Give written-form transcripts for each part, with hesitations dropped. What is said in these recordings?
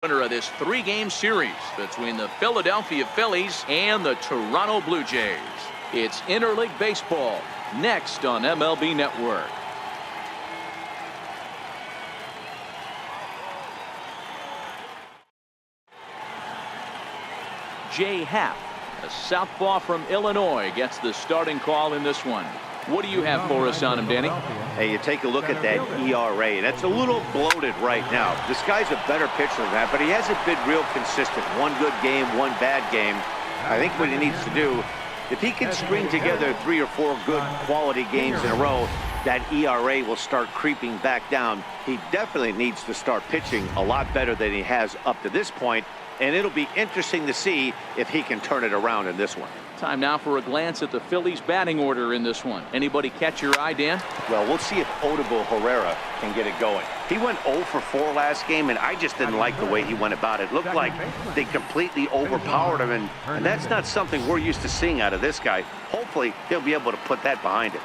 Winner of this 3-game series between the Philadelphia Phillies and the Toronto Blue Jays. It's interleague baseball next on MLB Network. Jay Happ, a southpaw from Illinois, gets the starting call in this one. What do you have for us on him, Danny? Hey, you take a look at that ERA, and it's a little bloated right now. This guy's a better pitcher than that, but he hasn't been real consistent. One good game, one bad game. I think what he needs to do, if he can string together 3 or 4 good quality games in a row, that ERA will start creeping back down. He definitely needs to start pitching a lot better than he has up to this point, and it'll be interesting to see if he can turn it around in this one. Time now for a glance at the Phillies batting order in this one. Anybody catch your eye, Dan? Well, we'll see if Odubel Herrera can get it going. He went 0 for 4 last game, and I just didn't like the way he went about it. Looked like they completely overpowered him, and that's not something we're used to seeing out of this guy. Hopefully, he'll be able to put that behind him.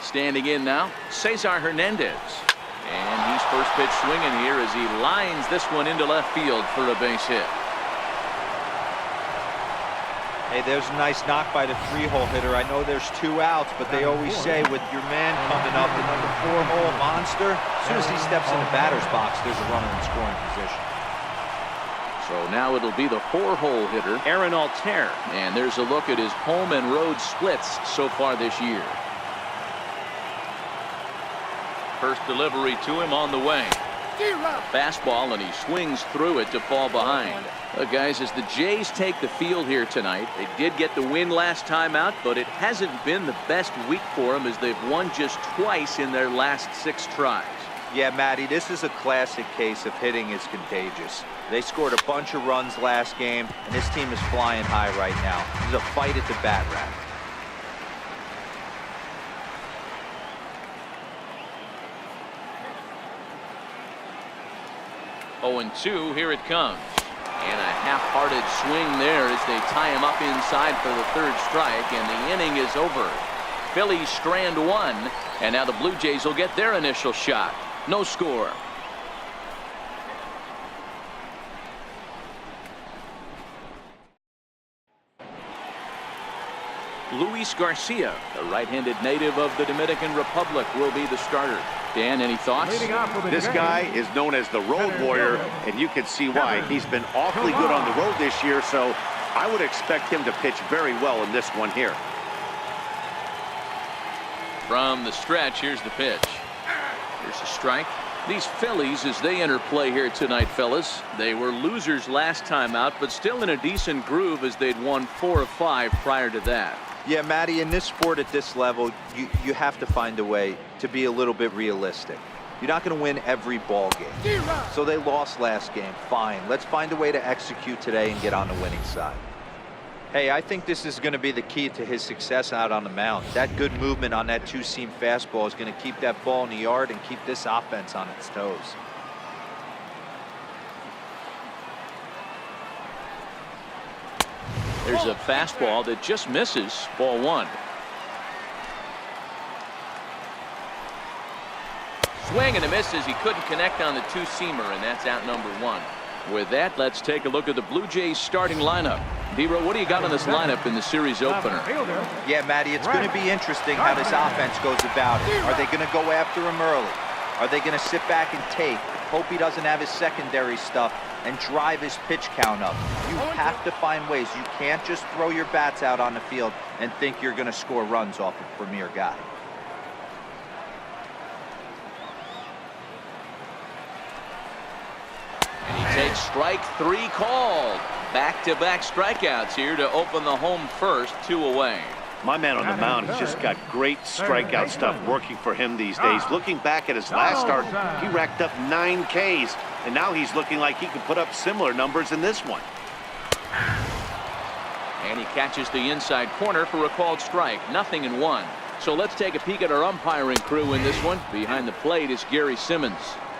Standing in now, Saison Hernandez. And he's first pitch swinging here as he lines this one into left field for a base hit. Hey, there's a nice knock by the 3-hole hitter. I know there's 2 outs, but they always say with your man coming up, the number 4-hole monster, as soon as he steps in the batter's box, there's a runner in scoring position. So now it'll be the 4-hole hitter, Aaron Altair. And there's a look at his home and road splits so far this year. First delivery to him on the way. Fastball, and he swings through it to fall behind. Guys, as the Jays take the field here tonight, they did get the win last time out, but it hasn't been the best week for them as they've won just twice in their last 6 tries. Yeah, Matty, this is a classic case of hitting is contagious. They scored a bunch of runs last game, and this team is flying high right now. There's a fight at the bat rack. Oh, 0-2, here it comes. And a half-hearted swing there as they tie him up inside for the 3rd strike, and the inning is over. Phillies strand 1, and now the Blue Jays will get their initial shot. No score. Luis Garcia, the right-handed native of the Dominican Republic, will be the starter. Dan, any thoughts? This guy is known as the road warrior, and you can see why. He's been awfully good on the road this year, so I would expect him to pitch very well in this one here. From the stretch, here's the pitch. Here's a strike. These Phillies, as they enter play here tonight, fellas, they were losers last time out, but still in a decent groove as they'd won 4 of 5 prior to that. Yeah, Matty, in this sport at this level, you have to find a way to be a little bit realistic. You're not going to win every ball game. So they lost last game. Fine. Let's find a way to execute today and get on the winning side. Hey, I think this is going to be the key to his success out on the mound. That good movement on that 2-seam fastball is going to keep that ball in the yard and keep this offense on its toes. There's a fastball that just misses. Ball 1. Swing and a miss as he couldn't connect on the 2-seamer, and that's out number 1. With that, let's take a look at the Blue Jays starting lineup. D-Ro, what do you got on this lineup in the series opener? Yeah, Matty, it's going to be interesting how this offense goes about it. Are they going to go after him early? Are they going to sit back and take, hope he doesn't have his secondary stuff, and drive his pitch count up? You have to find ways. You can't just throw your bats out on the field and think you're going to score runs off a premier guy. And he takes strike 3 called. Back-to-back strikeouts here to open the home first, 2 away. My man on the mound has just got great strikeout stuff working for him these days. Looking back at his last start, he racked up 9 Ks, and now he's looking like he can put up similar numbers in this one. And he catches the inside corner for a called strike. 0-1. So let's take a peek at our umpiring crew in this one. Behind the plate is Gary Simmons.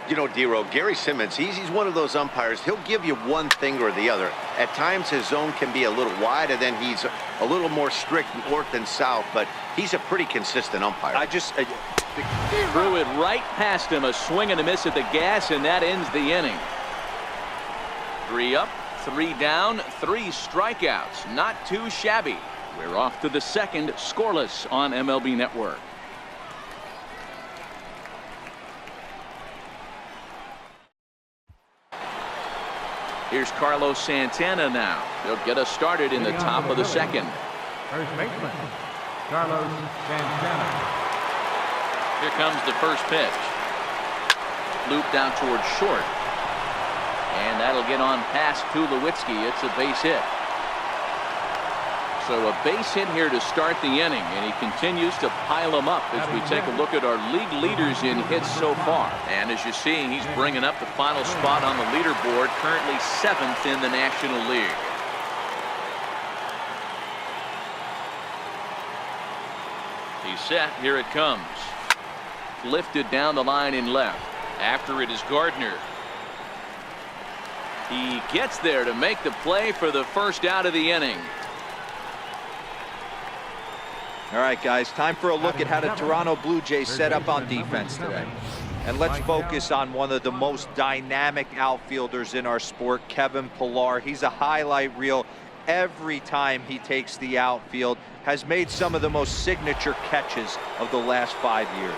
You know, D-Ro, Gary Simmons, he's one of those umpires. He'll give you one thing or the other. At times, his zone can be a little wide, and then he's a little more strict north and south, but he's a pretty consistent umpire. Threw it right past him, a swing and a miss at the gas, and that ends the inning. 3 up, 3 down, 3 strikeouts. Not too shabby. We're off to the second, scoreless on MLB Network. Here's Carlos Santana now. He'll get us started in the top of the second. First baseman, Carlos Santana. Here comes the first pitch. Looped out towards short. And that'll get on past Tulowitzki. It's a base hit. So a base hit here to start the inning, and he continues to pile them up as we take a look at our league leaders in hits so far. And as you see, he's bringing up the final spot on the leaderboard, currently 7th in the National League. He's set. Here it comes. Lifted down the line in left. After it is Gardner. He gets there to make the play for the first out of the inning. All right, guys, time for a look at how the Toronto Blue Jays set up on defense today. And let's focus on one of the most dynamic outfielders in our sport, Kevin Pillar. He's a highlight reel every time he takes the outfield, has made some of the most signature catches of the last 5 years.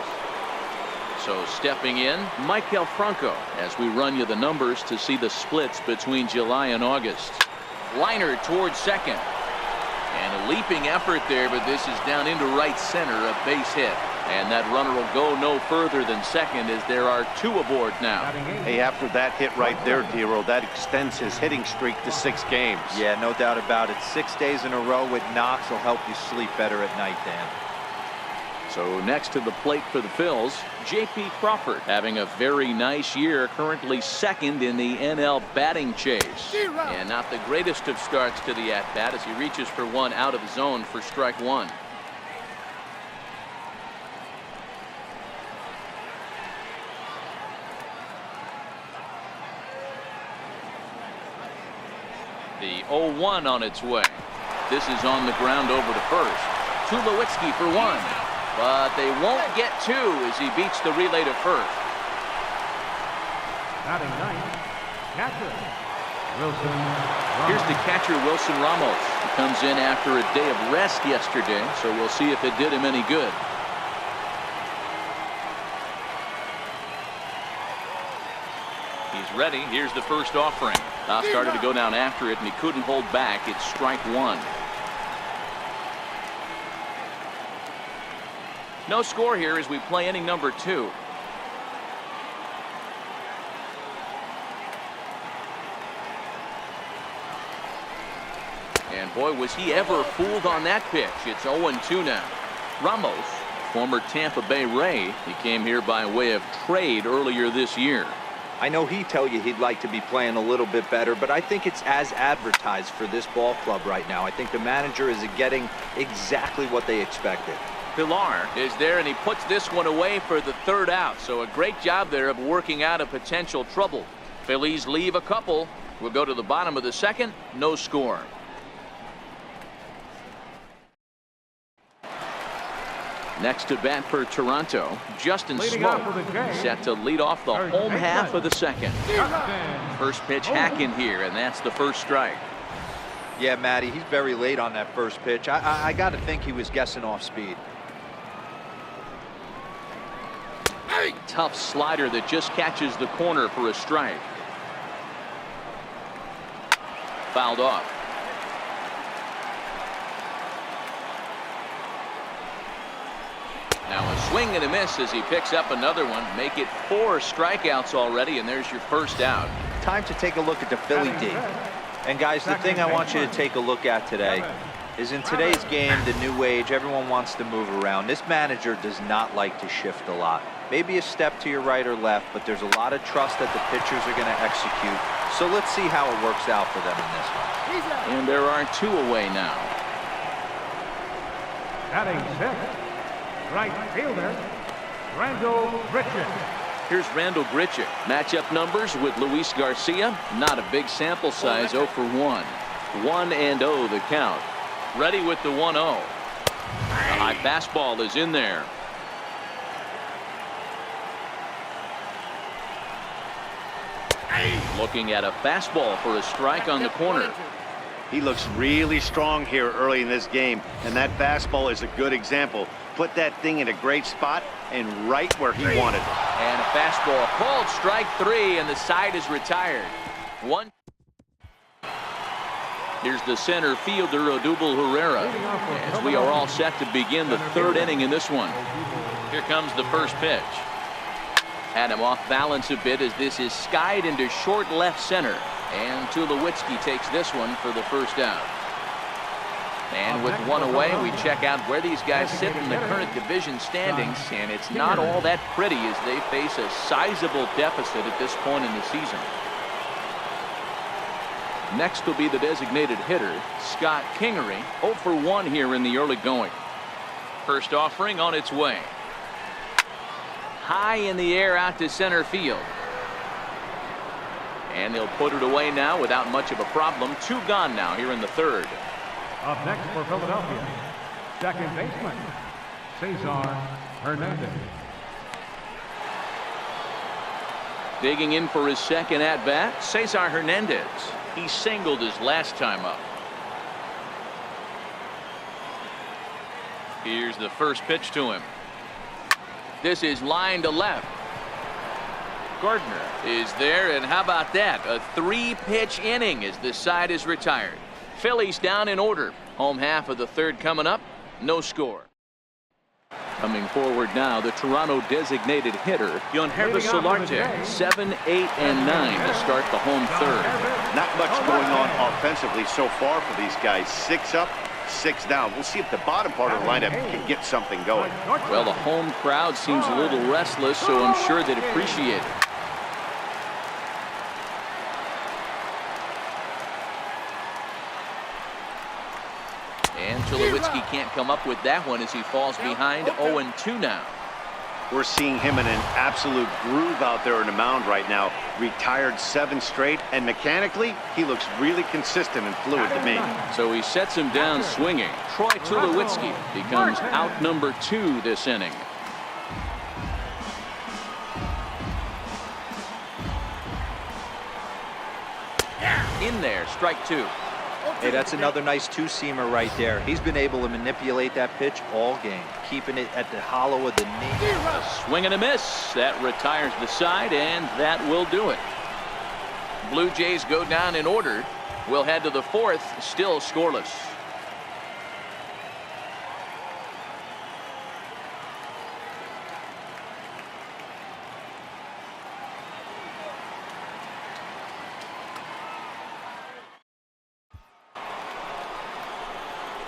So stepping in, Maikel Franco, as we run you the numbers to see the splits between July and August. Liner towards second. And a leaping effort there, but this is down into right center, a base hit. And that runner will go no further than second as there are 2 aboard now. Hey, after that hit right there, Dero, that extends his hitting streak to 6 games. Yeah, no doubt about it. 6 days in a row with knocks will help you sleep better at night, Dan. So next to the plate for the Phils, J.P. Crawford having a very nice year, currently 2nd in the NL batting chase. And not the greatest of starts to the at-bat as he reaches for one out of the zone for strike 1. The 0-1 on its way. This is on the ground over to first. Tulowitzki for 1. But they won't get 2 as he beats the relay to first. Batting ninth, catcher, Wilson Ramos. Here's the catcher, Wilson Ramos. He comes in after a day of rest yesterday, so we'll see if it did him any good. He's ready. Here's the first offering. Started to go down after it, and he couldn't hold back. It's strike 1. No score here as we play inning number 2. And boy, was he ever fooled on that pitch. It's 0-2 now. Ramos, former Tampa Bay Ray, he came here by way of trade earlier this year. I know he'd tell you he'd like to be playing a little bit better, but I think it's as advertised for this ball club right now. I think the manager is getting exactly what they expected. Pillar is there, and he puts this one away for the 3rd out. So a great job there of working out a potential trouble. Phillies leave a couple. We'll go to the bottom of the second. No score. Next to bat for Toronto, Justin Smoke set to lead off the home half of the second. First pitch hack in here, and that's the first strike. Yeah, Matty, he's very late on that first pitch. I got to think he was guessing off speed. Tough slider that just catches the corner for a strike. Fouled off. Now a swing and a miss as he picks up another one. Make it 4 strikeouts already, and there's your first out. Time to take a look at the Philly D. And guys, the thing I want you to take a look at today is in today's game, the new age, everyone wants to move around. This manager does not like to shift a lot. Maybe a step to your right or left, but there's a lot of trust that the pitchers are going to execute. So let's see how it works out for them in this one. And there are 2 away now. Batting 6th, right fielder, Randall Grichuk. Here's Randall Grichuk. Matchup numbers with Luis Garcia. Not a big sample size, 0 for 1. 1-0 the count. Ready with the 1-0. The high fastball is in there. Looking at a fastball for a strike on the corner. He looks really strong here early in this game, and that fastball is a good example. Put that thing in a great spot and right where he wanted it. And a fastball called strike 3, and the side is retired. One. Here's the center fielder, Odubel Herrera, as we are all set to begin the 3rd inning in this one. Here comes the first pitch. Had him off balance a bit as this is skied into short left center. And Tulowitzki takes this one for the first out. And with one away, we check out where these guys sit in the current division standings, and it's not all that pretty as they face a sizable deficit at this point in the season. Next will be the designated hitter, Scott Kingery, 0 for 1 here in the early going. First offering on its way. High in the air out to center field. And they'll put it away now without much of a problem. 2 gone now here in the 3rd. Up next for Philadelphia, second baseman, Saison Hernandez. Digging in for his second at-bat, Cesar Hernandez. He singled his last time up. Here's the first pitch to him. This is line to left. Gardner is there, and how about that? A 3-pitch inning as this side is retired. Phillies down in order. Home half of the 3rd coming up. No score. Coming forward now, the Toronto designated hitter, Yangervis Solarte, 7, 8, and 9 to start the home 3rd. Not much going on offensively so far for these guys. 6 up, 6 down. We'll see if the bottom part of the lineup can get something going. Well, the home crowd seems a little restless, so I'm sure they'd appreciate it. And Tulowitzki can't come up with that one as he falls behind 0-2 now. We're seeing him in an absolute groove out there in the mound right now. Retired 7 straight, and mechanically, he looks really consistent and fluid to me. So he sets him down swinging. Troy Tulowitzki becomes out number 2 this inning. In there, strike 2. Hey, that's another nice 2-seamer right there. He's been able to manipulate that pitch all game, keeping it at the hollow of the knee. A swing and a miss. That retires the side, and that will do it. Blue Jays go down in order. We'll head to the 4th, still scoreless.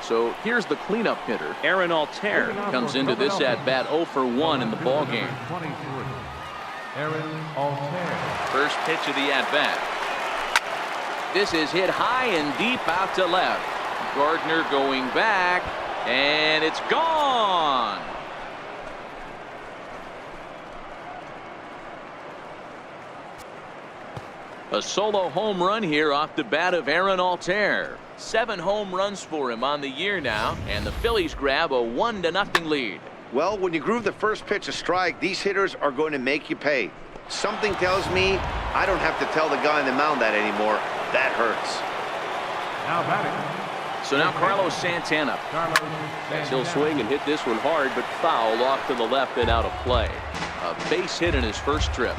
So here's the cleanup hitter. Aaron Altair comes into this at-bat 0 for 1 in the ballgame. Aaron Altair. First pitch of the at-bat. This is hit high and deep out to left. Gardner going back, and it's gone. A solo home run here off the bat of Aaron Altair. 7 home runs for him on the year now, and the Phillies grab a 1-0 lead. Well, when you groove the first pitch a strike, these hitters are going to make you pay. Something tells me I don't have to tell the guy on the mound that anymore. That hurts. Now batting. So now Carlos Santana. He'll swing and hit this one hard, but foul off to the left and out of play. A base hit in his first trip.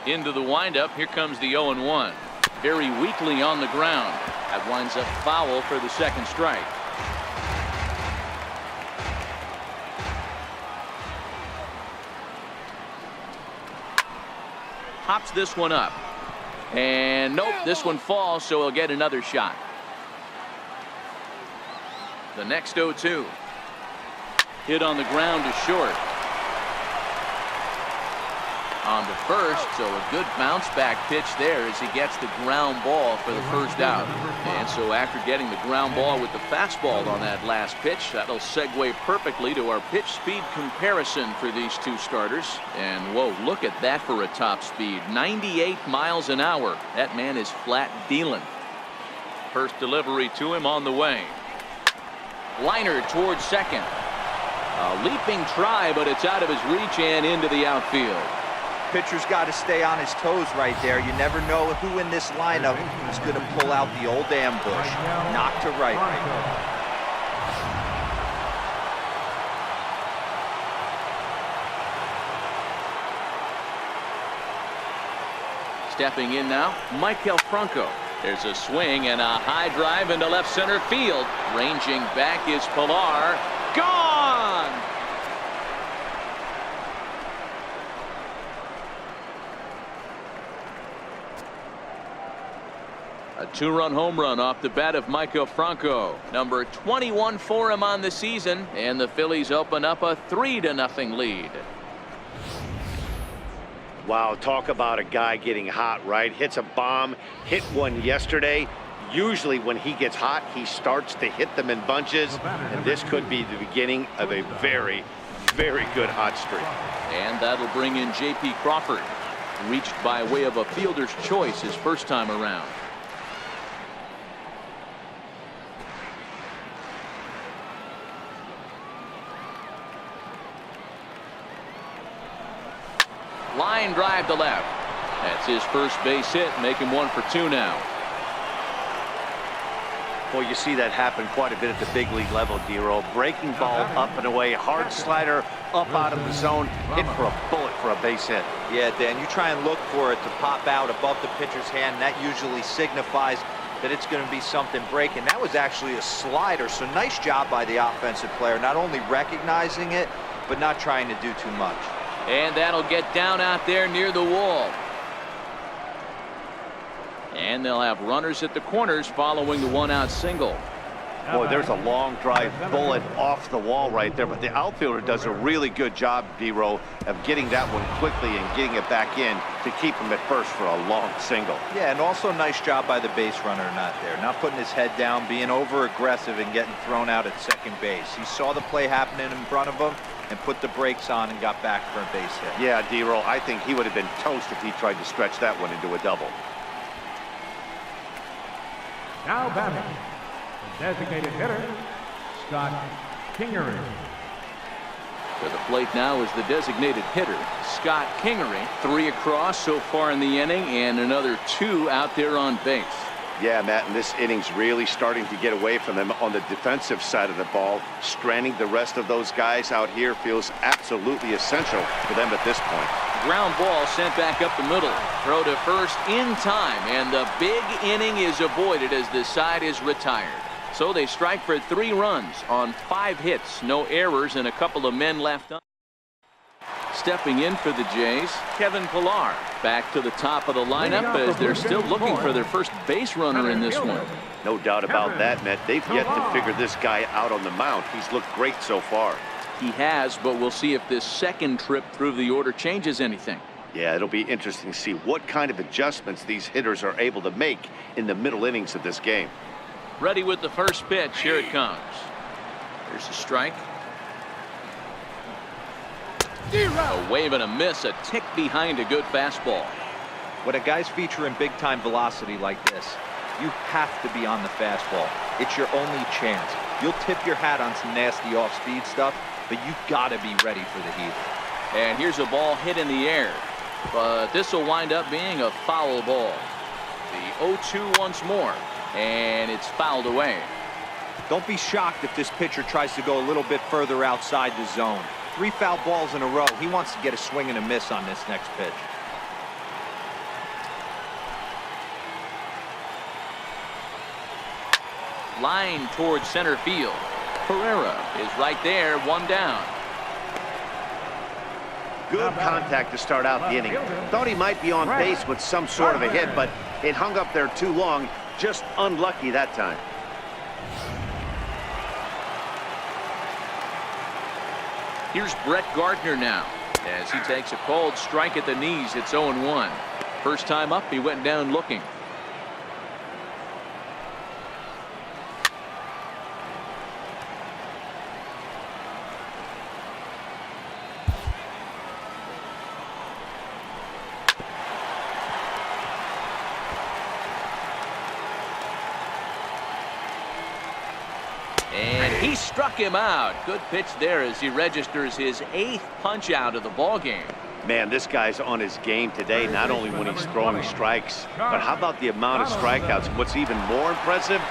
Into the windup. Here comes the 0-1. Very weakly on the ground. That winds up foul for the second strike. Hops this one up. And nope, this one falls, so he'll get another shot. The next 0-2. Hit on the ground to short. On to first, so a good bounce back pitch there as he gets the ground ball for the first out. And so after getting the ground ball with the fastball on that last pitch, that'll segue perfectly to our pitch speed comparison for these 2 starters. And whoa, look at that for a top speed. 98 miles an hour. That man is flat dealing. First delivery to him on the way. Liner towards second. A leaping try, but it's out of his reach and into the outfield. Pitcher's got to stay on his toes right there. You never know who in this lineup is going to pull out the old ambush. Knock to right there. Stepping in now, Michael Franco. There's a swing and a high drive into left center field. Ranging back is Pilar. Gone! A two-run home run off the bat of Michael Franco. Number 21 for him on the season, and the Phillies open up a 3-0 lead. Wow, talk about a guy getting hot, right? Hits a bomb, hit one yesterday. Usually when he gets hot, he starts to hit them in bunches, and this could be the beginning of a very, very good hot streak. And that'll bring in J.P. Crawford, reached by way of a fielder's choice his first time around. Line drive to left. That's his first base hit, making 1 for 2 now. Boy, you see that happen quite a bit at the big league level, D-Roll. Breaking ball up and away, hard slider up out of the zone, hit for a bullet for a base hit. Yeah, Dan, you try and look for it to pop out above the pitcher's hand, and that usually signifies that it's going to be something breaking. That was actually a slider, so nice job by the offensive player, not only recognizing it, but not trying to do too much. And that'll get down out there near the wall. And they'll have runners at the corners following the 1-out single. Boy, there's a long drive bullet off the wall right there, but the outfielder does a really good job, D-Roll, of getting that one quickly and getting it back in to keep him at first for a long single. Yeah, and also nice job by the base runner not there, not putting his head down, being over aggressive and getting thrown out at second base. He saw the play happening in front of him and put the brakes on and got back for a base hit. Yeah, D-Roll, I think he would have been toast if he tried to stretch that one into a double. Now batting, the designated hitter, Scott Kingery. To the plate now is the designated hitter, Scott Kingery. 3 across so far in the inning, and another 2 out there on base. Yeah, Matt, and this inning's really starting to get away from them on the defensive side of the ball. Stranding the rest of those guys out here feels absolutely essential for them at this point. Ground ball sent back up the middle. Throw to first in time, and the big inning is avoided as the side is retired. So they strike for 3 runs on 5 hits, no errors, and a couple of men left on. Stepping in for the Jays, Kevin Pilar. Back to the top of the lineup as they're still looking for their first base runner in this one. No doubt about that, Matt. They've yet to figure this guy out on the mound. He's looked great so far. He has, but we'll see if this second trip through the order changes anything. Yeah, it'll be interesting to see what kind of adjustments these hitters are able to make in the middle innings of this game. Ready with the first pitch. Here it comes. Here's a strike. A wave and a miss, a tick behind a good fastball. When a guy's featuring big-time velocity like this, you have to be on the fastball. It's your only chance. You'll tip your hat on some nasty off-speed stuff, but you got to be ready for the heat. And here's a ball hit in the air, but this will wind up being a foul ball. The 0-2 once more, and it's fouled away. Don't be shocked if this pitcher tries to go a little bit further outside the zone. 3 foul balls in a row. He wants to get a swing and a miss on this next pitch. Line towards center field. Pereira is right there, 1 down. Good contact to start out the inning. Thought he might be on base with some sort of a hit, but it hung up there too long. Just unlucky that time. Here's Brett Gardner now as he takes a cold strike at the knees. It's 0-1. First time up, he went down looking. And he struck him out. Good pitch there as he registers his 8th punch out of the ball game. Man, this guy's on his game today, not only when he's throwing strikes, but how about the amount of strikeouts? What's even more impressive,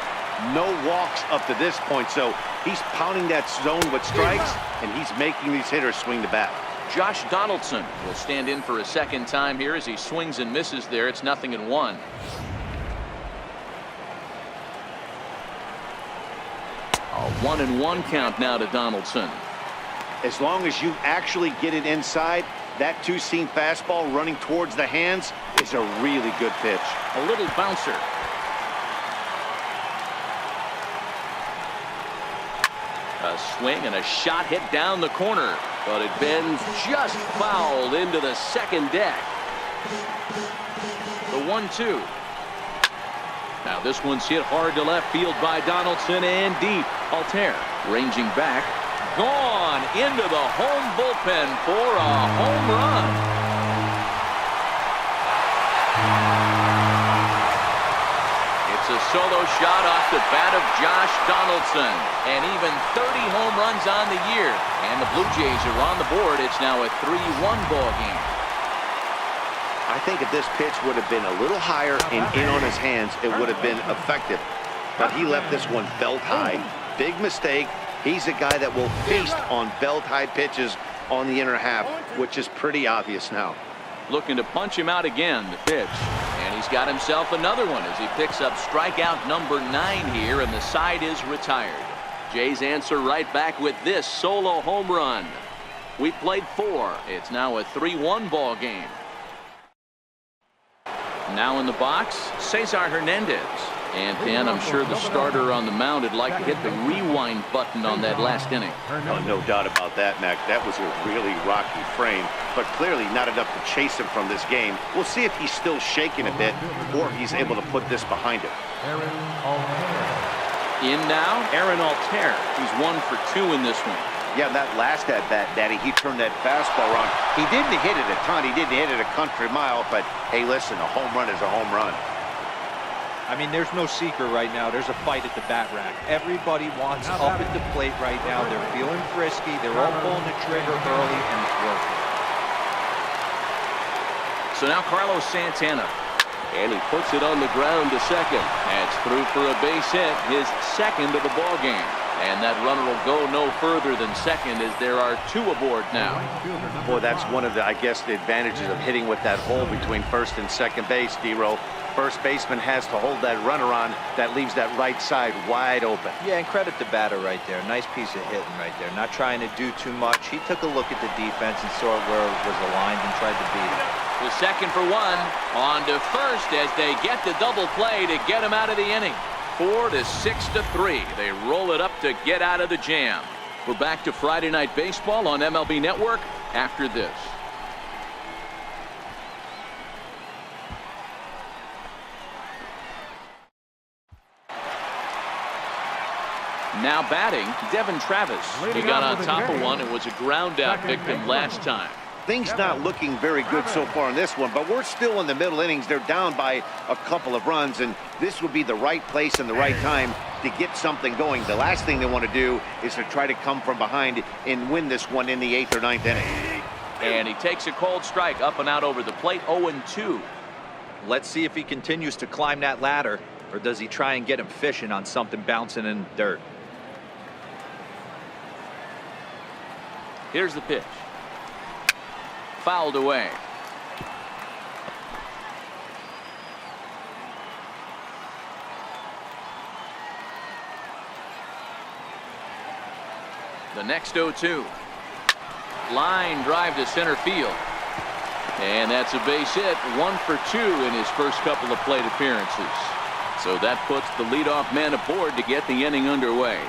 no walks up to this point. So he's pounding that zone with strikes, and he's making these hitters swing the bat. Josh Donaldson will stand in for a second time here as he swings and misses there. It's 0-1. A 1-1 count now to Donaldson. As long as you actually get it inside, that two-seam fastball running towards the hands is a really good pitch. A little bouncer. A swing and a shot hit down the corner, but it bends just foul into the second deck. The 1-2. Now this one's hit hard to left field by Donaldson and deep. Altair ranging back. Gone into the home bullpen for a home run. It's a solo shot off the bat of Josh Donaldson, and even 30 home runs on the year. And the Blue Jays are on the board. It's now a 3-1 ball game. I think if this pitch would have been a little higher and in on his hands, it would have been effective. But he left this one belt high. Big mistake. He's a guy that will feast on belt-high pitches on the inner half, which is pretty obvious now. Looking to punch him out again, the pitch. And he's got himself another one as he picks up strikeout number 9 here, and the side is retired. Jays answer right back with this solo home run. We played 4. It's now a 3-1 ball game. Now in the box, Cesar Hernandez. And Dan, I'm sure the starter on the mound would like to hit the rewind button on that last inning. Oh, no doubt about that, Mac. That was a really rocky frame, but clearly not enough to chase him from this game. We'll see if he's still shaking a bit or if he's able to put this behind him. In now, Aaron Altair, who's 1 for 2 in this one. Yeah, that last at-bat, Daddy, he turned that fastball around. He didn't hit it a ton. He didn't hit it a country mile, but hey, listen, a home run is a home run. I mean, there's no secret right now. There's a fight at the bat rack. Everybody wants up at the plate right now. They're feeling frisky. They're all pulling the trigger early, and it's working. So now Carlos Santana. And he puts it on the ground to second. That's through for a base hit, his second of the ball game. And that runner will go no further than second as there are 2 aboard now. Boy, that's one of the, I guess, the advantages of hitting with that hole between first and second base, D-Row. First baseman has to hold that runner on. That leaves that right side wide open. Yeah, and credit the batter right there. Nice piece of hitting right there. Not trying to do too much. He took a look at the defense and saw where it was aligned and tried to beat it. The second for 1. On to first as they get the double play to get him out of the inning. 4 to 6 to 3. They roll it up to get out of the jam. We're back to Friday Night Baseball on MLB Network after this. Now batting, Devin Travis. He got on top of one and was a ground out victim last time. Things not looking very good so far in this one, but we're still in the middle innings. They're down by a couple of runs, and this would be the right place and the right time to get something going. The last thing they want to do is to try to come from behind and win this one in the 8th or 9th inning. And he takes a cold strike up and out over the plate, 0-2. Let's see if he continues to climb that ladder, or does he try and get him fishing on something bouncing in the dirt. Here's the pitch. Fouled away. The next 0-2. Line drive to center field. And that's a base hit. 1 for 2 in his first couple of plate appearances. So that puts the leadoff man aboard to get the inning underway.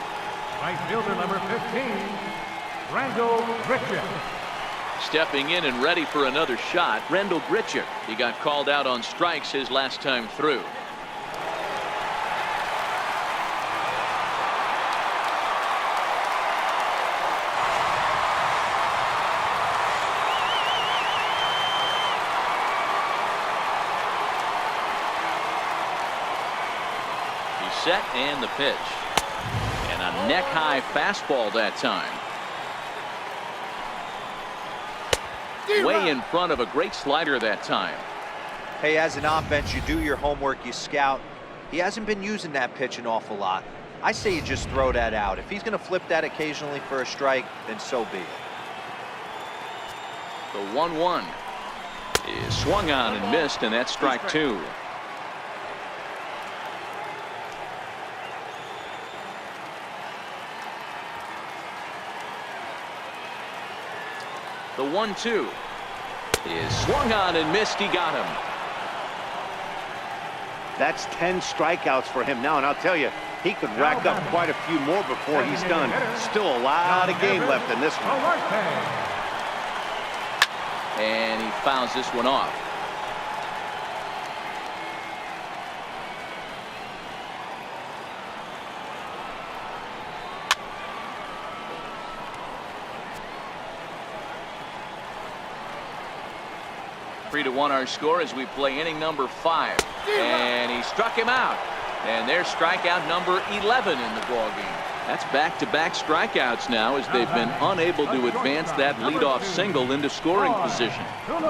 Right fielder number 15, Randall Grichuk. Stepping in and ready for another shot, Randall Grichuk. He got called out on strikes his last time through. He's set and the pitch. And on Neck-high fastball that time. Way in front of a great slider that time. Hey, as an offense, you do your homework, you scout. He hasn't been using that pitch an awful lot. I say you just throw that out. If he's going to flip that occasionally for a strike, then so be it. The 1-1 is swung on and missed, and that's strike two. The 1-2 is swung on and missed. He got him. That's 10 strikeouts for him now, and I'll tell you, he could rack up quite a few more before he's done. Still a lot of game left in this one. And he fouls this one off. Three to one our score as we play inning number 5. And he struck him out. And there's strikeout number 11 in the ball game. That's back-to-back strikeouts now as they've been unable to advance that leadoff single into scoring position.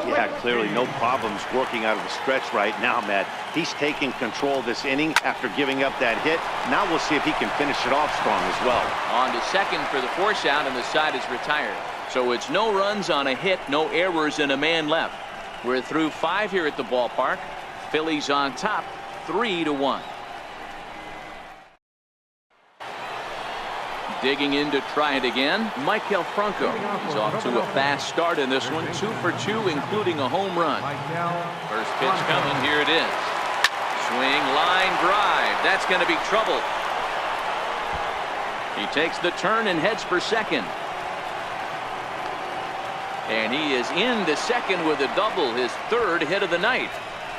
Yeah, clearly no problems working out of the stretch right now, Matt. He's taking control of this inning after giving up that hit. Now we'll see if he can finish it off strong as well. On to second for the force out, and the side is retired. So it's no runs on a hit, no errors, and a man left. We're through 5 here at the ballpark. Phillies on top, 3-1. Digging in to try it again, Michael Franco. He's off to a fast start in this one, 2 for 2, including a home run. First pitch coming, here it is. Swing, line drive. That's going to be trouble. He takes the turn and heads for second. And he is into second with a double, his 3rd hit of the night.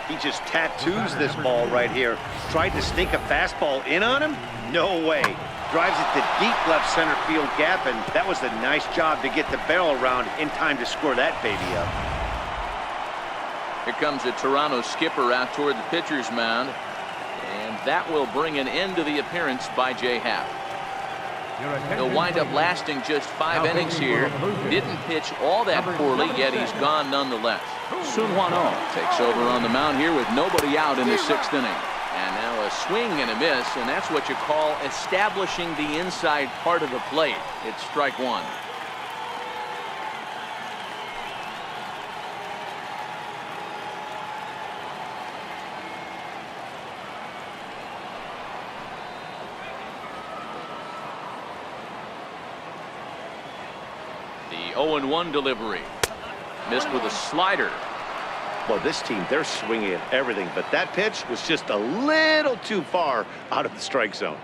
He just tattoos this ball right here. Tried to sneak a fastball in on him? No way. Drives it to deep left center field gap, and that was a nice job to get the barrel around in time to score that baby up. Here comes the Toronto skipper out toward the pitcher's mound, and that will bring an end to the appearance by Jay Happ. He'll wind up lasting just 5 innings here. Didn't pitch all that poorly, yet he's gone nonetheless. Sun Hwan-oh takes over on the mound here with nobody out in the 6th inning. And now a swing and a miss, and that's what you call establishing the inside part of the plate. It's strike one. The 0-1 delivery. Missed with a slider. Well, this team, they're swinging at everything, but that pitch was just a little too far out of the strike zone.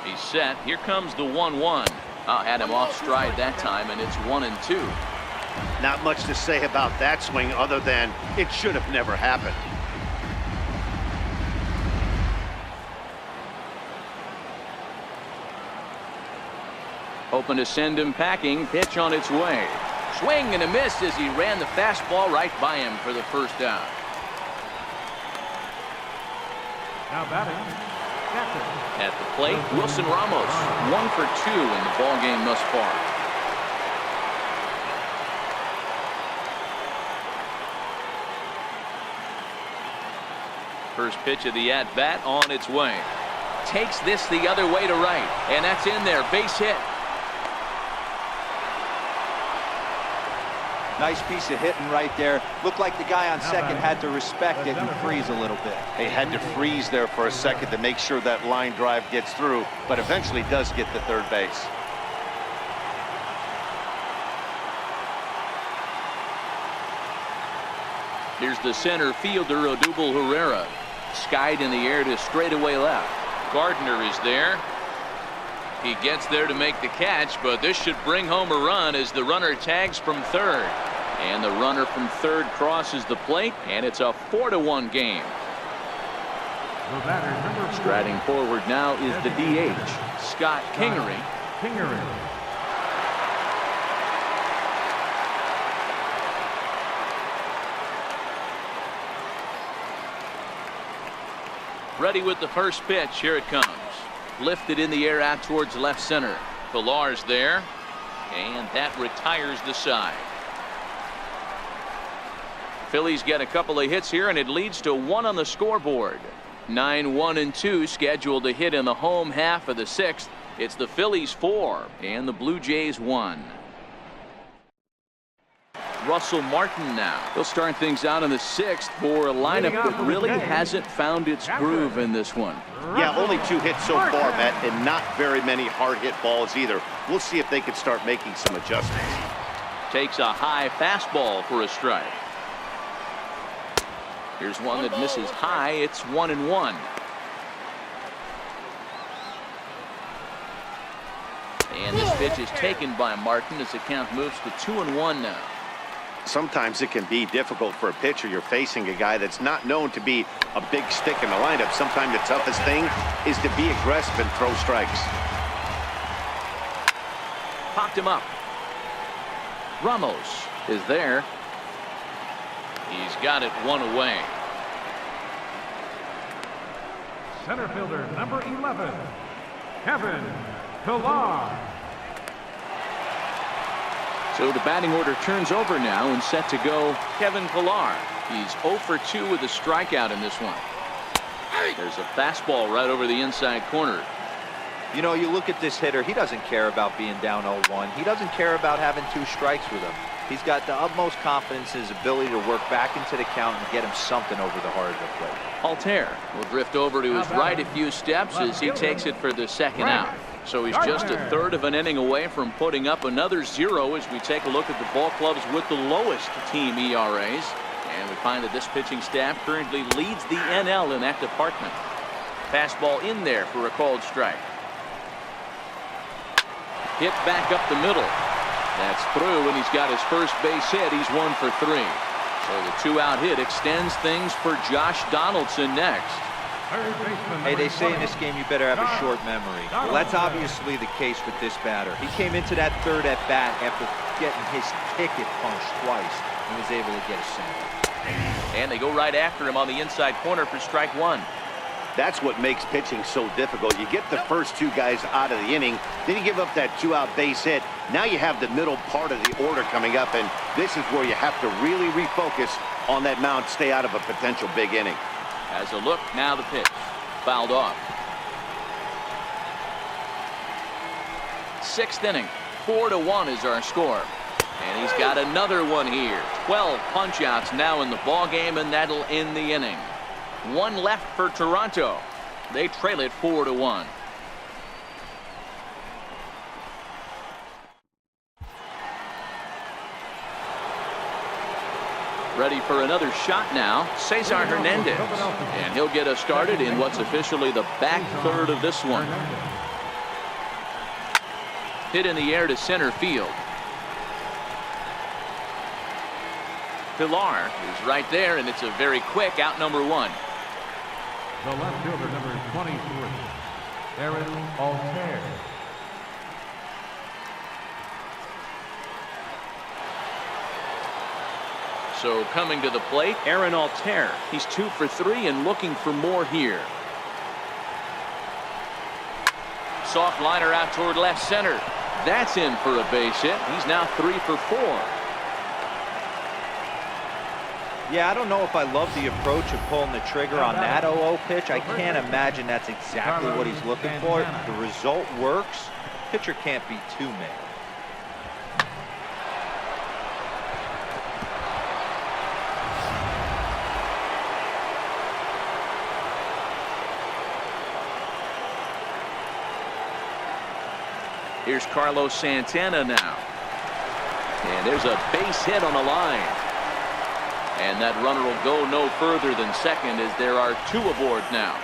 He's set. Here comes the 1-1. Had him off stride that time, and it's 1-2. Not much to say about that swing other than it should have never happened. Hoping to send him packing. Pitch on its way. Swing and a miss as he ran the fastball right by him for the first down. Now batting, captain. At the plate, Wilson Ramos, 1 for 2 in the ball game thus far. First pitch of the at-bat on its way. Takes this the other way to right, and that's in there. Base hit. Nice piece of hitting right there. Looked like the guy on second had to respect it and freeze a little bit. He had to freeze there for a second to make sure that line drive gets through, but eventually does get to third base. Here's the center fielder, Odubel Herrera. Skied in the air to straightaway left. Gardner is there. He gets there to make the catch, but this should bring home a run as the runner tags from third. And the runner from third crosses the plate, and it's a 4-1 game. Striding forward now is the DH, Scott Kingery. Ready with the first pitch. Here it comes. Lifted in the air out towards left center. Pilar's there. And that retires the side. Phillies get a couple of hits here, and it leads to 1 on the scoreboard. 9-1-2 scheduled to hit in the home half of the 6th. It's the Phillies 4 and the Blue Jays 1. Russell Martin now. He'll start things out in the 6th for a lineup that really hasn't found its groove in this one. Yeah, only 2 hits so far, Matt, and not very many hard hit balls either. We'll see if they can start making some adjustments. Takes a high fastball for a strike. Here's one that misses high. It's 1-1. And this pitch is taken by Martin as the count moves to 2-1 now. Sometimes it can be difficult for a pitcher. You're facing a guy that's not known to be a big stick in the lineup. Sometimes the toughest thing is to be aggressive and throw strikes. Popped him up. Ramos is there. He's got it 1 away. Center fielder number 11, Kevin Pillar. So the batting order turns over now and set to go Kevin Pillar. He's 0 for 2 with a strikeout in this one. There's a fastball right over the inside corner. You know, you look at this hitter, he doesn't care about being down 0-1. He doesn't care about having 2 strikes with him. He's got the utmost confidence in his ability to work back into the count and get him something over the heart of the plate. Altair will drift over to his right a few steps as he takes it for the second out. So he's just a third of an inning away from putting up another 0 as we take a look at the ball clubs with the lowest team ERAs. And we find that this pitching staff currently leads the NL in that department. Fastball in there for a called strike. Hit back up the middle. That's through, and he's got his first base hit. He's 1 for 3. So the 2-out hit extends things for Josh Donaldson next. Hey, they say in this game you better have a short memory. Well, that's obviously the case with this batter. He came into that third at bat after getting his ticket punched twice and was able to get a single. And they go right after him on the inside corner for strike 1. That's what makes pitching so difficult. You get the first 2 guys out of the inning, then you give up that 2-out base hit. Now you have the middle part of the order coming up, and this is where you have to really refocus on that mound, stay out of a potential big inning. As a look, now the pitch. Fouled off. 6th inning. 4-1 is our score. And he's got another one here. 12 punch-outs now in the ball game, and that'll end the inning. 1 left for Toronto. They trail it 4-1. Ready for another shot now, Cesar Hernandez. And he'll get us started in what's officially the back third of this one. Hit in the air to center field. Pilar is right there, and it's a very quick out number 1. The left fielder number 23, Aaron Altair. So coming to the plate, Aaron Altair. He's 2 for 3 and looking for more here. Soft liner out toward left center. That's in for a base hit. He's now 3 for 4. Yeah, I don't know if I love the approach of pulling the trigger on that 0-0 pitch. I can't imagine that's exactly what he's looking for. The result works. Pitcher can't be too mad. Here's Carlos Santana now. And there's a base hit on the line. And that runner will go no further than second as there are 2 aboard now.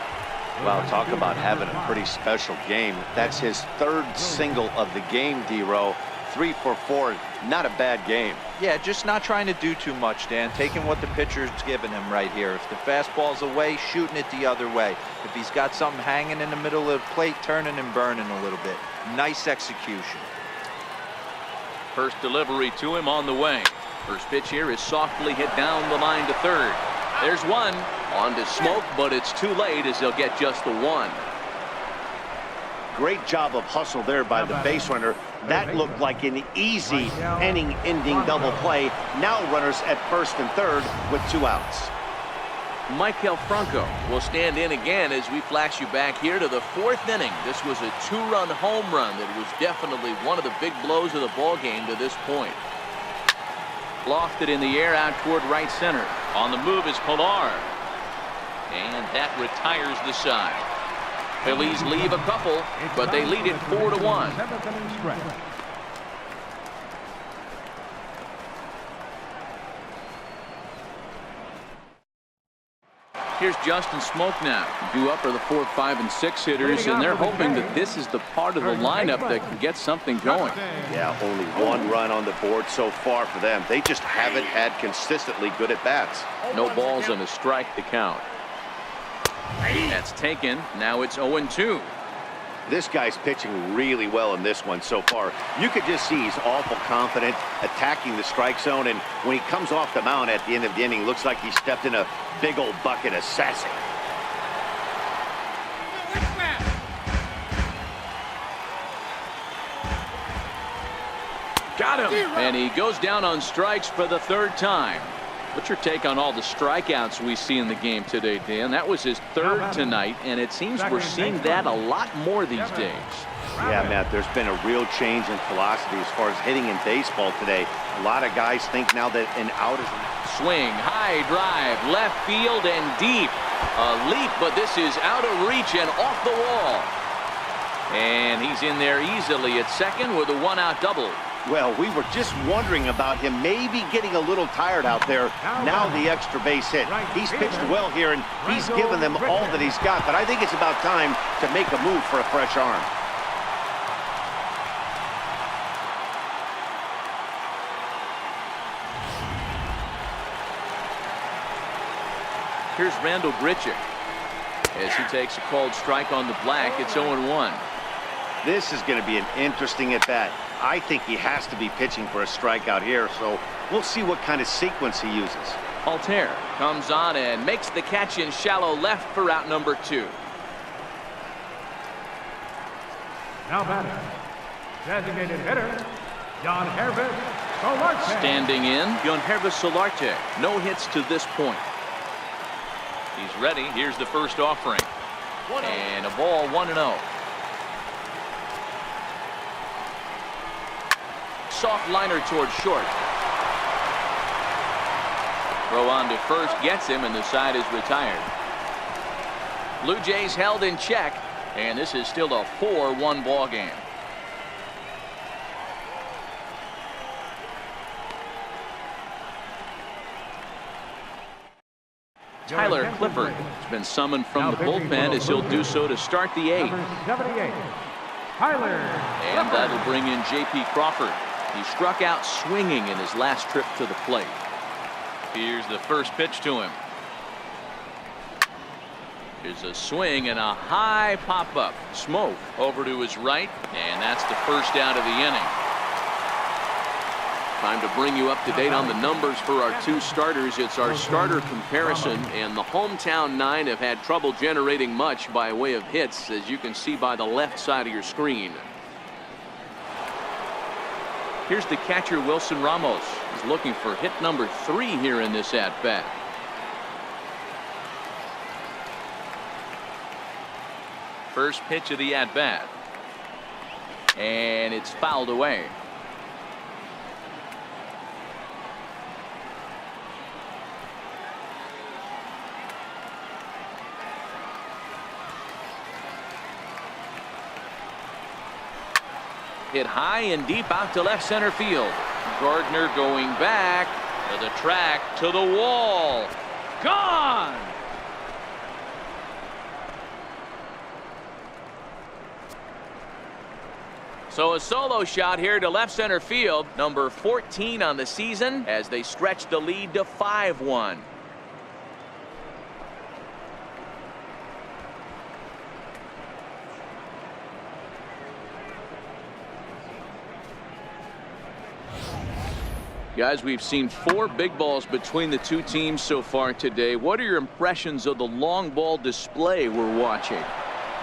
Well, talk about having a pretty special game. That's his 3rd single of the game, D-Row. 3 for 4, not a bad game. Yeah, just not trying to do too much, Dan. Taking what the pitcher's giving him right here. If the fastball's away, shooting it the other way. If he's got something hanging in the middle of the plate, turning and burning a little bit. Nice execution. First delivery to him on the way. First pitch here is softly hit down the line to third. There's one. On to Smoke, but it's too late as they'll get just the one. Great job of hustle there by the base runner. That looked like an easy inning-ending double play. Now runners at first and third with 2 outs. Michael Franco will stand in again as we flash you back here to the 4th inning. This was a 2-run home run that was definitely one of the big blows of the ball game to this point. Lofted in the air out toward right center. On the move is Pilar. And that retires the side. Phillies leave a couple, but they lead it 4-1. Here's Justin Smoke now. Due up are the 4, 5, and 6 hitters, and they're hoping that this is the part of the lineup that can get something going. Yeah, only 1 run on the board so far for them. They just haven't had consistently good at-bats. No balls and a strike to count. That's taken. Now it's 0-2. This guy's pitching really well in this one so far. You could just see he's awful confident attacking the strike zone, and when he comes off the mound at the end of the inning, looks like he stepped in a big old bucket of sassy. Got him. And he goes down on strikes for the 3rd time. What's your take on all the strikeouts we see in the game today, Dan? That was his 3rd tonight, and it seems we're seeing that a lot more these days. Yeah, Matt, there's been a real change in philosophy as far as hitting in baseball today. A lot of guys think now that an out is swing, high drive, left field and deep. A leap, but this is out of reach and off the wall. And he's in there easily at second with a 1-out double. Well, we were just wondering about him maybe getting a little tired out there. Now the extra base hit. He's pitched well here, and he's given them all that he's got. But I think it's about time to make a move for a fresh arm. Here's Randall Grichuk as he takes a called strike on the black. It's 0-1. This is going to be an interesting at-bat. I think he has to be pitching for a strikeout here, so we'll see what kind of sequence he uses. Altair comes on and makes the catch in shallow left for out number 2. Now batting, designated hitter, Jan Hervis Solarte. Standing in, Jan Hervis Solarte. No hits to this point. He's ready. Here's the first offering. And a ball 1-0. Soft liner toward short. Throw on to first gets him, and the side is retired. Blue Jays held in check, and this is still a 4-1 ball game. Tyler Clifford has been summoned from the bullpen as he'll do so to start the 8th. Number 78, Tyler. And that'll bring in J.P. Crawford. He struck out swinging in his last trip to the plate. Here's the first pitch to him. Here's a swing and a high pop-up. Smoke over to his right, and that's the first out of the inning. Time to bring you up to date on the numbers for our 2 starters. It's our starter comparison, and the hometown 9 have had trouble generating much by way of hits, as you can see by the left side of your screen. Here's the catcher, Wilson Ramos. He's looking for hit number 3 here in this at-bat. First pitch of the at-bat. And it's fouled away. Hit high and deep out to left center field. Gardner going back to the track, to the wall. Gone! So a solo shot here to left center field. Number 14 on the season as they stretch the lead to 5-1. Guys, we've seen 4 big balls between the two teams so far today. What are your impressions of the long ball display we're watching?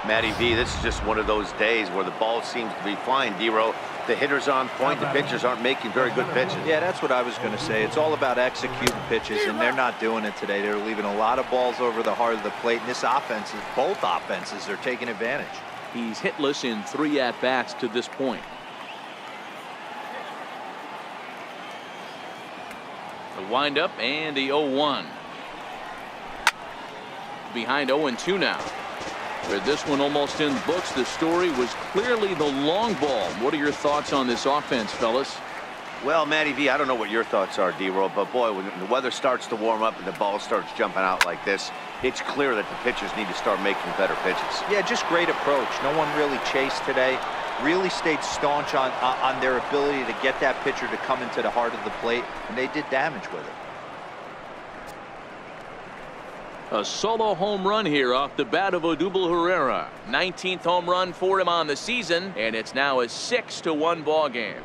Matty V, this is just one of those days where the ball seems to be flying, D-Row. The hitter's on point. The pitchers aren't making very good pitches. Yeah, that's what I was going to say. It's all about executing pitches, and they're not doing it today. They're leaving a lot of balls over the heart of the plate, and this offense, both offenses are taking advantage. He's hitless in 3 at-bats to this point. The windup and the 0-1. Behind 0-2 now. With this one almost in the books, the story was clearly the long ball. What are your thoughts on this offense, fellas? Well, Matty V, I don't know what your thoughts are, D-Row, but boy, when the weather starts to warm up and the ball starts jumping out like this, it's clear that the pitchers need to start making better pitches. Yeah, just great approach. No one really chased today. Really stayed staunch on their ability to get that pitcher to come into the heart of the plate, and they did damage with it. A solo home run here off the bat of Odubel Herrera. 19th home run for him on the season, and it's now a 6-1 ball game.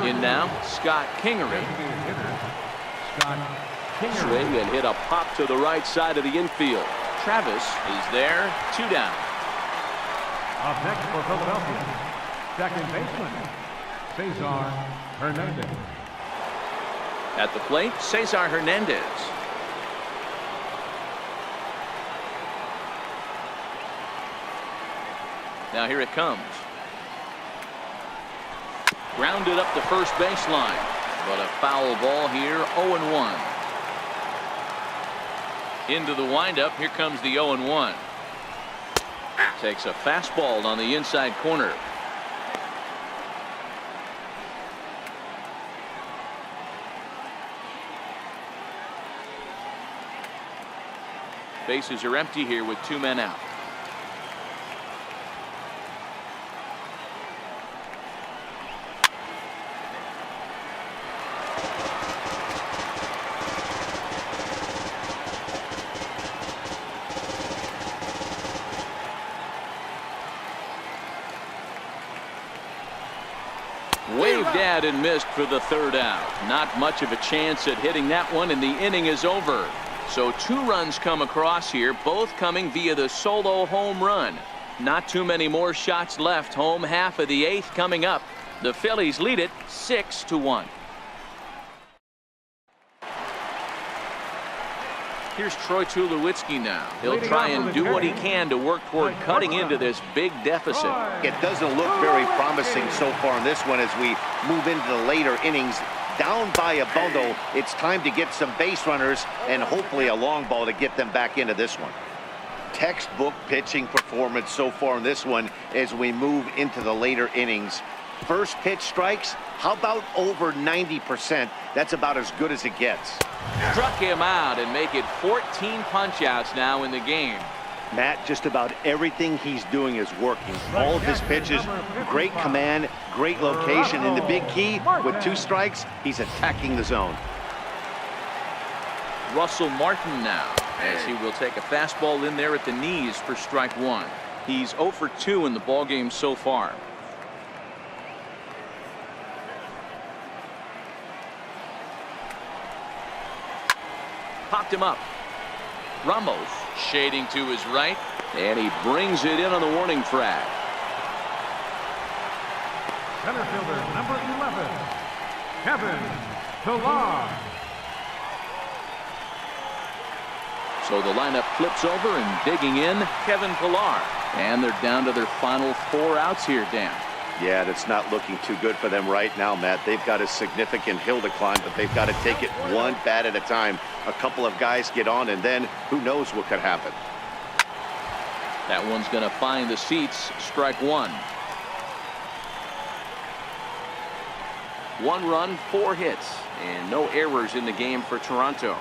In now, Scott Kingery. Swing and hit a pop to the right side of the infield. Travis is there, 2 down. Up next for Philadelphia, second baseman, Saison Hernandez. At the plate, Cesar Hernandez. Now here it comes. Grounded up the first baseline, but a foul ball here, 0-1. Into the windup, here comes the 0-1. Takes a fastball on the inside corner. Bases are empty here with 2 men out. Waved at and missed for the 3rd out. Not much of a chance at hitting that one, and the inning is over. So 2 runs come across here, both coming via the solo home run. Not too many more shots left. Home half of the 8th coming up. The Phillies lead it 6-1. Here's Troy Tulowitzki now. He'll try and do what he can to work toward cutting into this big deficit. It doesn't look very promising so far in this one as we move into the later innings. Down by a bundle, it's time to get some base runners and hopefully a long ball to get them back into this one. Textbook pitching performance so far in this one as we move into the later innings. First pitch strikes, how about over 90%? That's about as good as it gets. Struck him out and make it 14 punch-outs now in the game. Matt, just about everything he's doing is working. All of his pitches, great command, great location, and the big key, with 2 strikes, he's attacking the zone. Russell Martin now, as he will take a fastball in there at the knees for strike 1. He's 0 for 2 in the ballgame so far. Popped him up. Ramos shading to his right, and he brings it in on the warning track. Center fielder number 11, Kevin Pillar. So the lineup flips over and digging in, Kevin Pillar. And they're down to their final 4 outs here, Dan. Yeah, that's not looking too good for them right now, Matt. They've got a significant hill to climb, but they've got to take it one bat at a time. A couple of guys get on, and then who knows what could happen. That one's going to find the seats. Strike 1. 1 run, 4 hits, and no errors in the game for Toronto.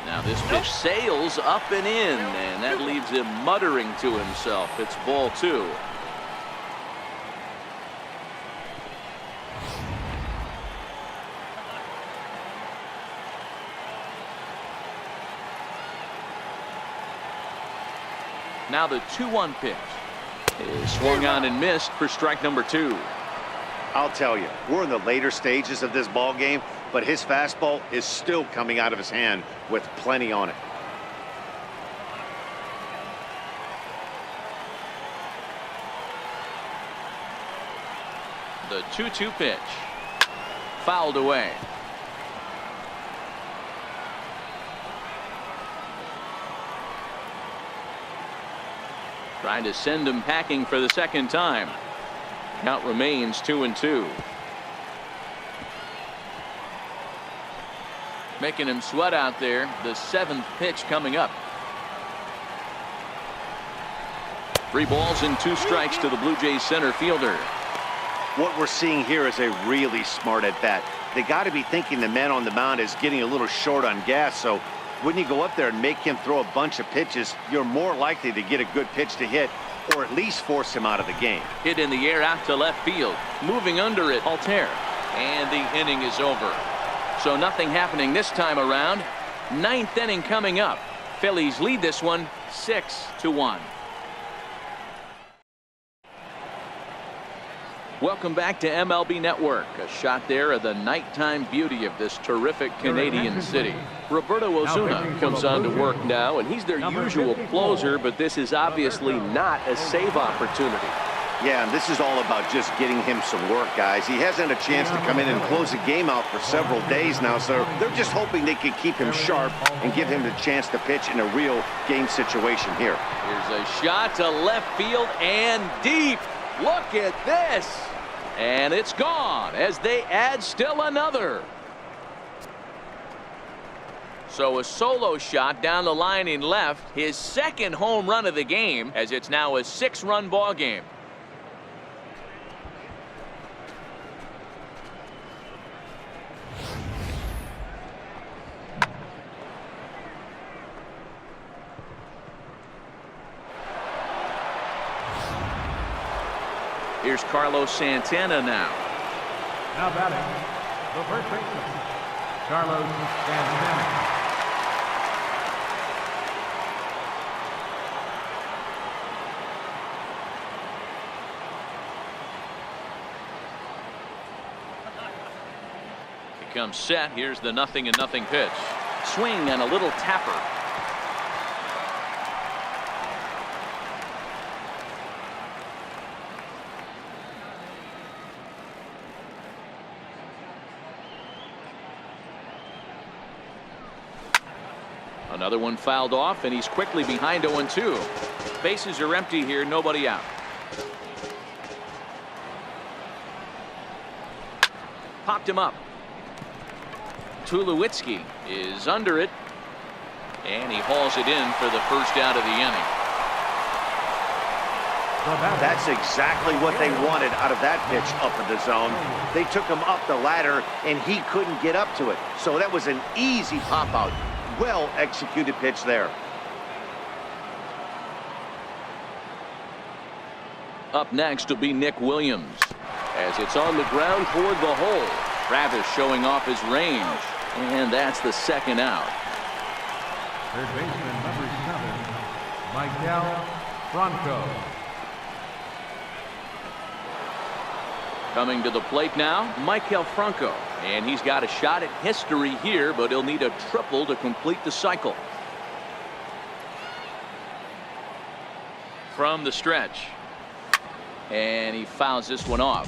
Now this pitch sails up and in, and that leaves him muttering to himself. It's ball 2. Now the 2-1 pitch is swung on and missed for strike number 2. I'll tell you, we're in the later stages of this ball game, but his fastball is still coming out of his hand with plenty on it. The 2-2 pitch fouled away. Trying to send him packing for the second time. Count remains 2-2. Making him sweat out there. The 7th pitch coming up. 3 balls and 2 strikes to the Blue Jays center fielder. What we're seeing here is a really smart at bat. They got to be thinking the man on the mound is getting a little short on gas, so when you go up there and make him throw a bunch of pitches, you're more likely to get a good pitch to hit, or at least force him out of the game. Hit in the air out to left field. Moving under it, Altair. And the inning is over. So nothing happening this time around. 9th inning coming up. Phillies lead this one 6-1. Welcome back to MLB Network. A shot there of the nighttime beauty of this terrific Canadian city. Roberto Osuna comes on to work now, and he's their usual closer, but this is obviously not a save opportunity. Yeah, and this is all about just getting him some work, guys. He hasn't had a chance to come in and close the game out for several days now, so they're just hoping they can keep him sharp and give him the chance to pitch in a real game situation here. Here's a shot to left field and deep. Look at this. And it's gone as they add still another. So a solo shot down the line in left, his 2nd home run of the game, as it's now a 6-run ball game. Here's Carlos Santana now. Now batting, the first baseman, Carlos Santana. He comes set. Here's the 0-0 pitch. Swing and a little tapper. Another one fouled off, and he's quickly behind 0-2. Bases are empty here, nobody out. Popped him up. Tulowitzki is under it, and he hauls it in for the first out of the inning. That's exactly what they wanted out of that pitch up in the zone. They took him up the ladder, and he couldn't get up to it. So that was an easy pop-out. Well executed pitch there. Up next will be Nick Williams as it's on the ground toward the hole. Travis showing off his range, and that's the 2nd out. Third baseman number 7, Miguel Franco. Coming to the plate now, Maikel Franco. And he's got a shot at history here, but he'll need a triple to complete the cycle. From the stretch. And he fouls this one off.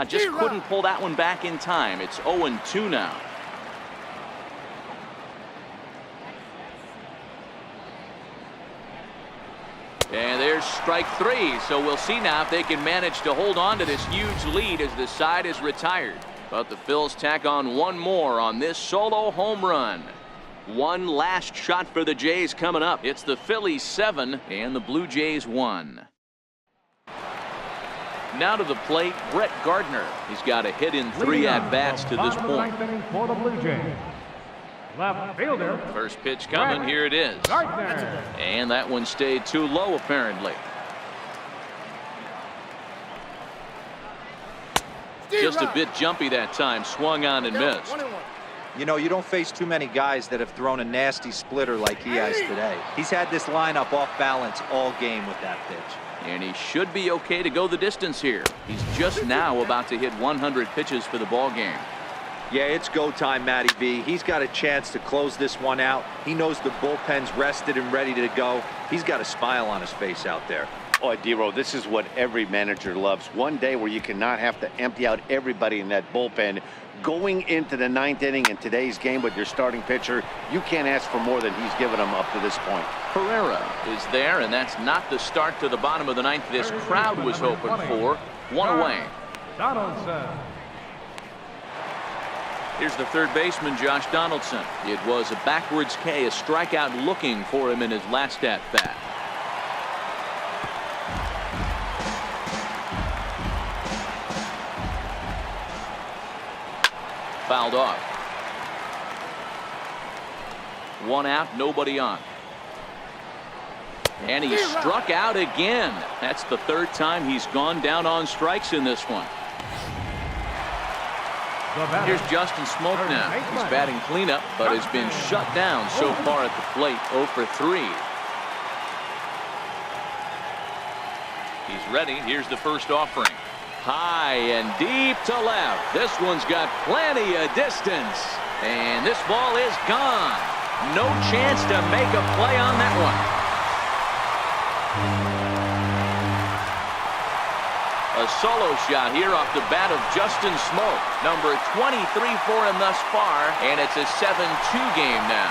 Just couldn't pull that one back in time. It's 0-2 now. And there's strike 3. So we'll see now if they can manage to hold on to this huge lead as the side is retired. But the Phils tack on one more on this solo home run. One last shot for the Jays coming up. It's the Phillies 7 and the Blue Jays 1. Now to the plate, Brett Gardner. He's got a hit in 3 at-bats to this point. For the Blue Jays, left fielder. First pitch coming. Here it is. Gardner. And that one stayed too low, apparently. Just a bit jumpy that time. Swung on and missed. You know, you don't face too many guys that have thrown a nasty splitter like he has today. He's had this lineup off balance all game with that pitch. And he should be okay to go the distance here. He's just now about to hit 100 pitches for the ball game. Yeah, it's go time, Matty B. He's got a chance to close this one out. He knows the bullpen's rested and ready to go. He's got a smile on his face out there. Oh, D-Row, this is what every manager loves. One day where you cannot have to empty out everybody in that bullpen. Going into the 9th inning in today's game with your starting pitcher, you can't ask for more than he's given them up to this point. Herrera is there, and that's not the start to the bottom of the 9th this crowd was hoping for. One away. Donaldson. Here's the third baseman, Josh Donaldson. It was a backwards K, a strikeout looking for him in his last at-bat. Fouled off. One out, nobody on. And he struck out again. That's the 3rd time he's gone down on strikes in this one. Here's Justin Smoke now. He's batting cleanup, but has been shut down so far at the plate. 0 for 3. He's ready. Here's the first offering. High and deep to left. This one's got plenty of distance. And this ball is gone. No chance to make a play on that one. A solo shot here off the bat of Justin Smoke. Number 23 for him thus far. And it's a 7-2 game now.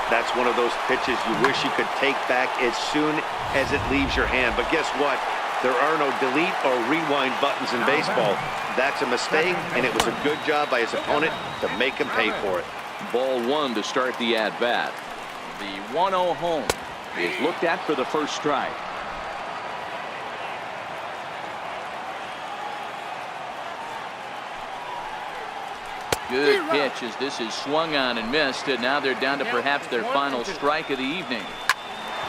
That's one of those pitches you wish you could take back as soon as it leaves your hand. But guess what? There are no delete or rewind buttons in baseball. That's a mistake, and it was a good job by his opponent to make him pay for it. Ball 1 to start the at-bat. The 1-0 home is looked at for the first strike. Good pitch as this is swung on and missed, and now they're down to perhaps their final strike of the evening.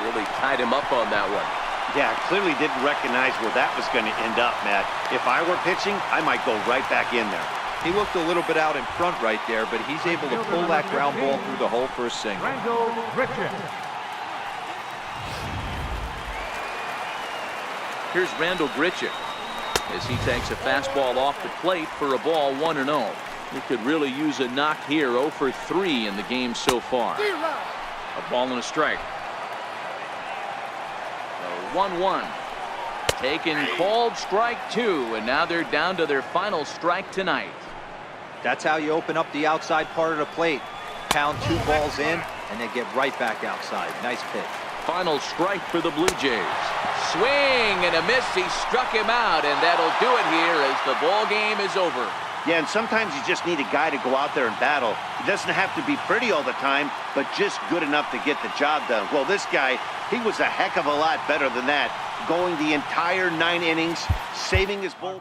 Really tied him up on that one. Yeah, clearly didn't recognize where that was going to end up, Matt. If I were pitching, I might go right back in there. He looked a little bit out in front right there, but he's able to pull that ground ball through the hole for a single. Here's Randall Grichuk as he takes a fastball off the plate for a ball 1-0. He could really use a knock here. 0 for 3 in the game so far. A ball and a strike. 1-1. Taken called strike 2, and now they're down to their final strike tonight. That's how you open up the outside part of the plate. Pound 2 balls in, and they get right back outside. Nice pitch. Final strike for the Blue Jays. Swing and a miss. He struck him out, and that'll do it here as the ball game is over. Yeah, and sometimes you just need a guy to go out there and battle. He doesn't have to be pretty all the time, but just good enough to get the job done. Well, this guy, he was a heck of a lot better than that, going the entire 9 innings, saving his bullpen.